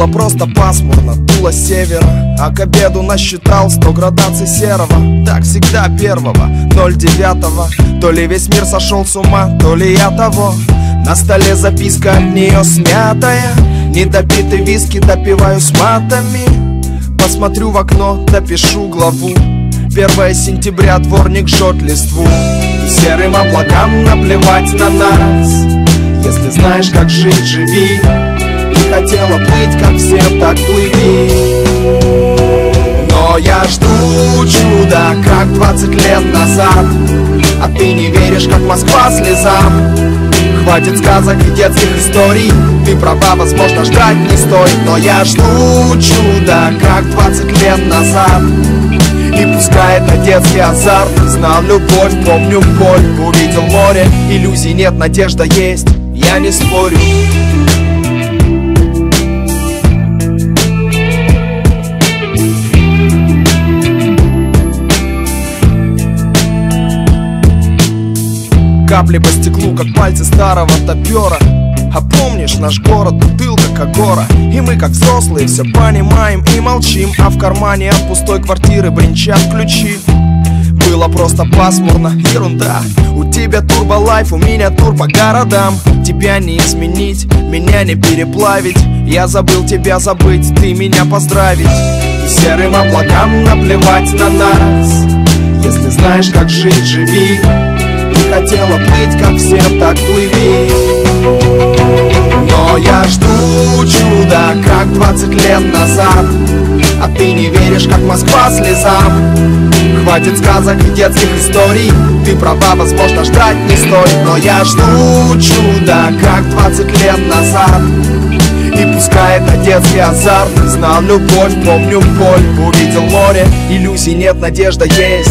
Было просто пасмурно, дуло с севера, а к обеду насчитал 100 градаций серого. Так всегда 1.09. То ли весь мир сошел с ума, то ли я того. На столе записка от нее смятая. Недопитый виски допиваю с матами. Посмотрю в окно, допишу главу. 1 сентября, дворник жжет листву. И серым облакам наплевать на нас. Если знаешь, как жить, живи. Не хотела плыть, как все, так плыви. Но я жду чуда, как 20 лет назад. А ты не веришь, как Москва слезам. Хватит сказок и детских историй. Ты права, возможно, ждать не стоит. Но я жду чуда, как 20 лет назад. И пускай это детский азарт. Знал любовь, помню боль. Увидел море, иллюзий нет, надежда есть. Я не спорю. Капли по стеклу, как пальцы старого топера. А помнишь наш город, бутылка Кагора? И мы, как взрослые, все понимаем и молчим. А в кармане от пустой квартиры бренчат ключи. Было просто пасмурно, ерунда. У тебя турболайф, у меня тур по городам. Тебя не изменить, меня не переплавить. Я забыл тебя забыть, ты меня поздравить. И серым облакам наплевать на нас. Если знаешь, как жить, живи. Хотела плыть, как все, так плыви. Но я жду чуда, как 20 лет назад. А ты не веришь, как Москва слезам. Хватит сказок и детских историй. Ты права, возможно, ждать не стоит. Но я жду чуда, как 20 лет назад. И пускай это детский азарт. Знал любовь, помню боль. Увидел море, иллюзий нет, надежда есть.